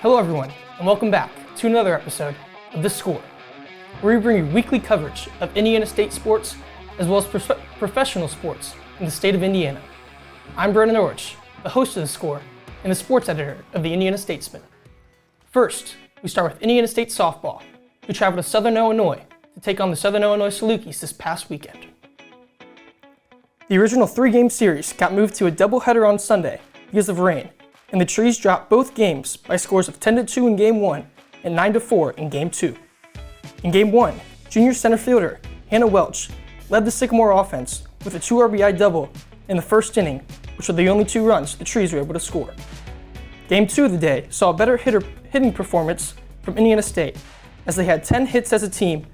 Hello everyone, and welcome back to another episode of The Score, where we bring you weekly coverage of Indiana State sports as well as professional sports in the state of Indiana. I'm Brennan Orich, the host of The Score and the sports editor of the Indiana Statesman. First, we start with Indiana State softball, who traveled to Southern Illinois to take on the Southern Illinois Salukis this past weekend. The original three-game series got moved to a doubleheader on Sunday because of rain, and the Trees dropped both games by scores of 10-2 in Game 1 and 9-4 in Game 2. In Game 1, junior center fielder Hannah Welch led the Sycamore offense with a 2 RBI double in the first inning, which were the only 2 runs the Trees were able to score. Game 2 of the day saw a better hitting performance from Indiana State, as they had 10 hits as a team,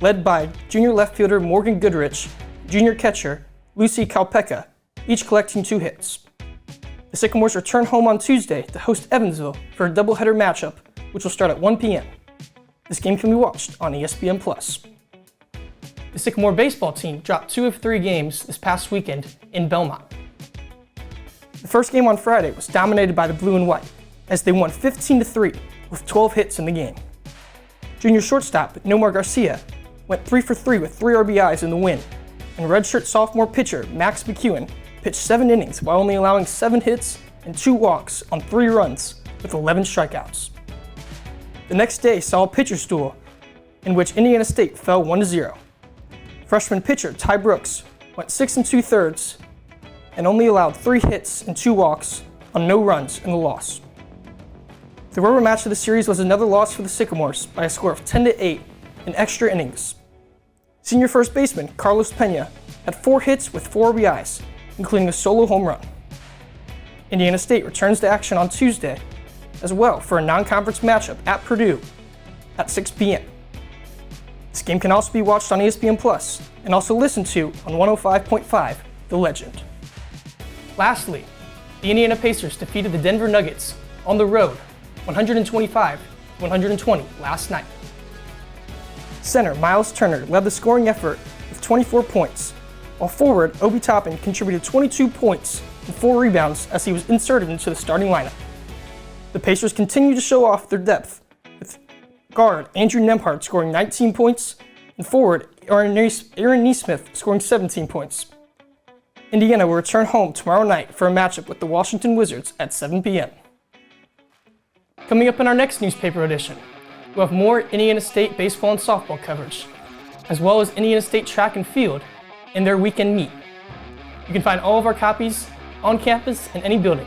led by junior left fielder Morgan Goodrich, junior catcher Lucy Kalpeka, each collecting 2 hits. The Sycamores return home on Tuesday to host Evansville for a doubleheader matchup, which will start at 1 p.m. This game can be watched on ESPN+. The Sycamore baseball team dropped 2 of 3 games this past weekend in Belmont. The first game on Friday was dominated by the Blue and White, as they won 15-3 with 12 hits in the game. Junior shortstop Nomar Garcia went 3 for 3 with 3 RBIs in the win, and redshirt sophomore pitcher Max McEwen pitched 7 innings while only allowing 7 hits and 2 walks on 3 runs with 11 strikeouts. The next day saw a pitcher's duel in which Indiana State fell 1-0. Freshman pitcher Ty Brooks went 6 2/3 and only allowed 3 hits and 2 walks on no runs in the loss. The rubber match of the series was another loss for the Sycamores by a score of 10-8 in extra innings. Senior first baseman Carlos Pena had 4 hits with 4 RBIs, including a solo home run. Indiana State returns to action on Tuesday as well for a non-conference matchup at Purdue at 6 p.m. This game can also be watched on ESPN+ and also listened to on 105.5 The Legend. Lastly, the Indiana Pacers defeated the Denver Nuggets on the road 125-120 last night. Center Miles Turner led the scoring effort with 24 points, while forward Obi Toppin contributed 22 points and 4 rebounds as he was inserted into the starting lineup. The Pacers continue to show off their depth, with guard Andrew Nembhard scoring 19 points and forward Aaron Nesmith scoring 17 points. Indiana will return home tomorrow night for a matchup with the Washington Wizards at 7 p.m. Coming up in our next newspaper edition, we'll have more Indiana State baseball and softball coverage, as well as Indiana State track and field in their weekend meet. You can find all of our copies on campus in any building.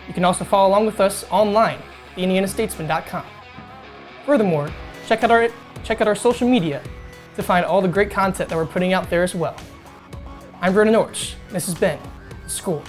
You can also follow along with us online at theindianastatesman.com. Furthermore, check out our social media to find all the great content that we're putting out there as well. I'm Brennan Orich, and this has been The Score.